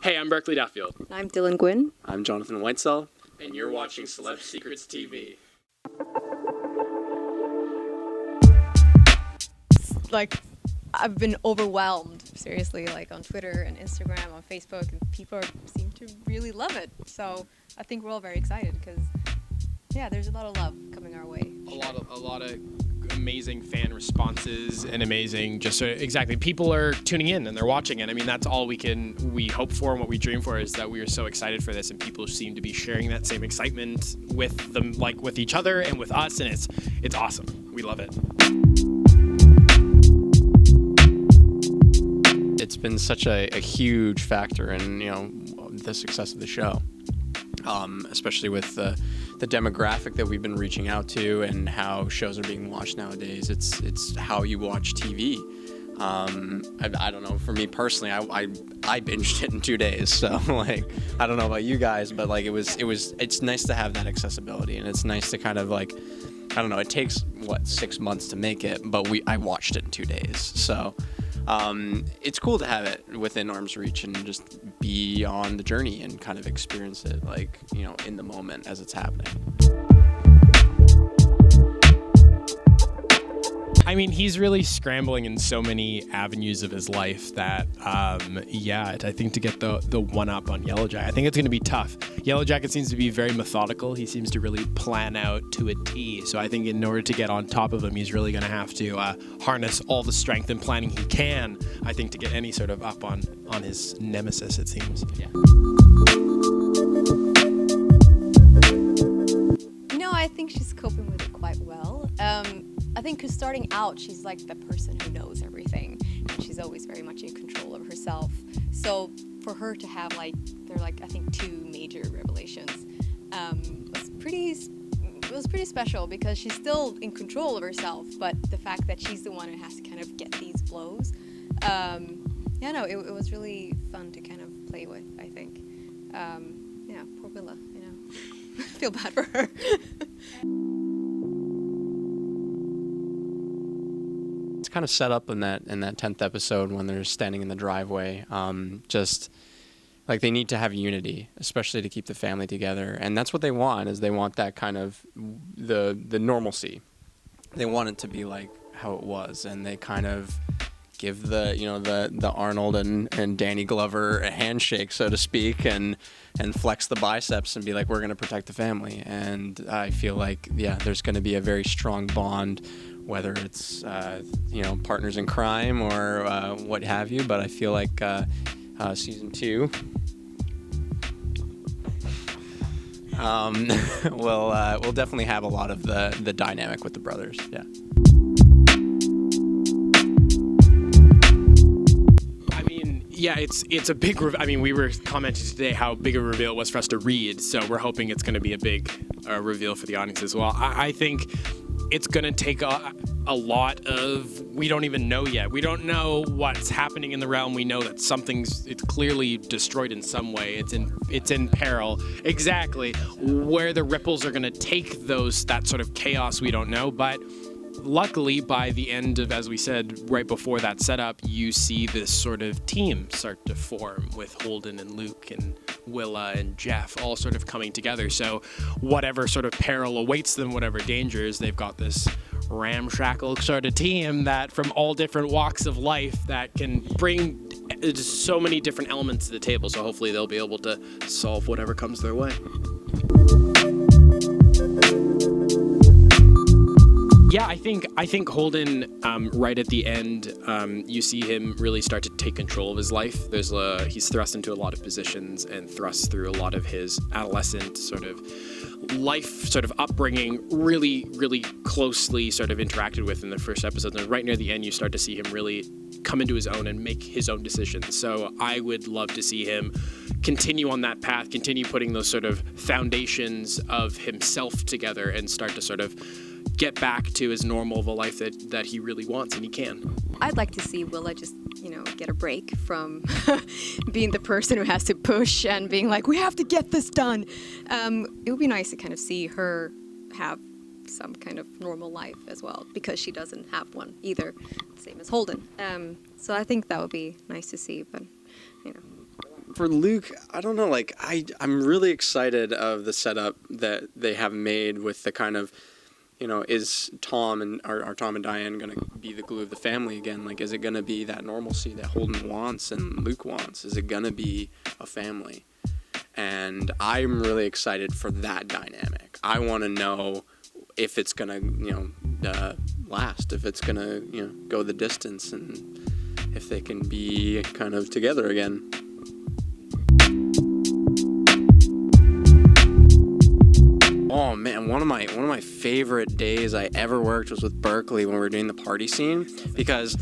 Hey, I'm Berkeley Duffield. I'm Dylan Gwynn. I'm Jonathan Whitesell. And you're watching Celeb Secrets TV. Like, I've been overwhelmed, seriously, like on Twitter and Instagram, on Facebook, and people seem to really love it. So I think we're all very excited because, yeah, there's a lot of love coming our way. A lot of amazing fan responses and amazing exactly people are tuning in and they're watching it. I mean, that's all we hope for, and what we dream for is that we are so excited for this, and people seem to be sharing that same excitement with them, like with each other and with us, and it's awesome. We love it. It's been such a huge factor in the success of the show, especially with the demographic that we've been reaching out to and how shows are being watched nowadays. It's how you watch TV. I don't know. For me personally, I binged it in 2 days. So like, I don't know about you guys, but like it's nice to have that accessibility, and it's nice to kind of like, I don't know. It takes 6 months to make it, but I watched it in 2 days. So. It's cool to have it within arm's reach and just be on the journey and kind of experience it like, in the moment as it's happening. I mean, he's really scrambling in so many avenues of his life that, I think to get the one up on Yellowjacket, I think it's going to be tough. Yellowjacket seems to be very methodical. He seems to really plan out to a T. So I think in order to get on top of him, he's really going to have to harness all the strength and planning he can, I think, to get any sort of up on his nemesis, it seems. Yeah. I think she's coping with it quite well. I think because starting out, she's like the person who knows everything, and she's always very much in control of herself. So for her to have I think 2 major revelations was pretty special, because she's still in control of herself, but the fact that she's the one who has to kind of get these blows, it was really fun to kind of play with, I think. Poor Willa, I feel bad for her. It's kind of set up in that 10th episode when they're standing in the driveway. Just like they need to have unity, especially to keep the family together, and that's what they want. Is they want that kind of the normalcy. They want it to be like how it was, and they kind of give the Arnold and Danny Glover a handshake, so to speak, and flex the biceps and be like, we're going to protect the family. And I feel like, there's going to be a very strong bond, whether it's, partners in crime or what have you. But I feel like season 2 we'll definitely have a lot of the dynamic with the brothers. Yeah. Yeah, it's a big reveal. I mean, we were commenting today how big a reveal it was for us to read, so we're hoping it's going to be a big reveal for the audience as well. I think it's going to take a lot of, we don't even know yet. We don't know what's happening in the realm. We know that it's clearly destroyed in some way. It's in peril. Exactly. Where the ripples are going to take that sort of chaos, we don't know, but luckily, by the end of, as we said, right before that setup, you see this sort of team start to form with Holden and Luke and Willa and Jeff all sort of coming together. So whatever sort of peril awaits them, whatever dangers, they've got this ramshackle sort of team that from all different walks of life that can bring so many different elements to the table. So hopefully they'll be able to solve whatever comes their way. Yeah, I think Holden, right at the end, you see him really start to take control of his life. He's thrust into a lot of positions and thrust through a lot of his adolescent sort of life, sort of upbringing, really, really closely sort of interacted with in the first episode. And right near the end, you start to see him really come into his own and make his own decisions. So I would love to see him continue on that path, continue putting those sort of foundations of himself together and start to sort of get back to as normal of a life that he really wants and he can. I'd like to see Willa just, get a break from being the person who has to push and being like, we have to get this done. It would be nice to kind of see her have some kind of normal life as well, because she doesn't have one either, same as Holden. So I think that would be nice to see, but, for Luke, I don't know. Like I'm really excited of the setup that they have made with the kind of, is Tom and are Tom and Diane gonna be the glue of the family again? Like, is it gonna be that normalcy that Holden wants and Luke wants? Is it gonna be a family? And I'm really excited for that dynamic. I want to know if it's gonna, last, if it's gonna, go the distance, and if they can be kind of together again. Oh man, one of my favorite days I ever worked was with Berkeley when we were doing the party scene, because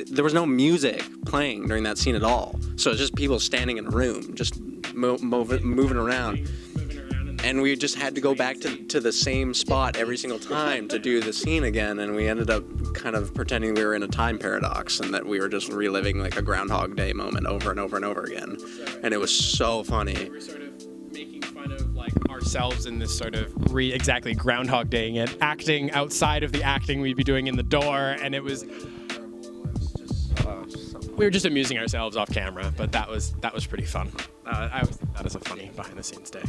there was no music playing during that scene at all. So it's just people standing in a room, just moving around. And we just had to go back to the same spot every single time to do the scene again, and we ended up kind of pretending we were in a time paradox and that we were just reliving like a Groundhog Day moment over and over and over again. And it was so funny. We're sort of making fun of like ourselves in this sort of exactly Groundhog Daying it, acting outside of the acting we'd be doing in the door, and it was. We were just amusing ourselves off camera, but that was pretty fun. I always think that is a funny behind the scenes day.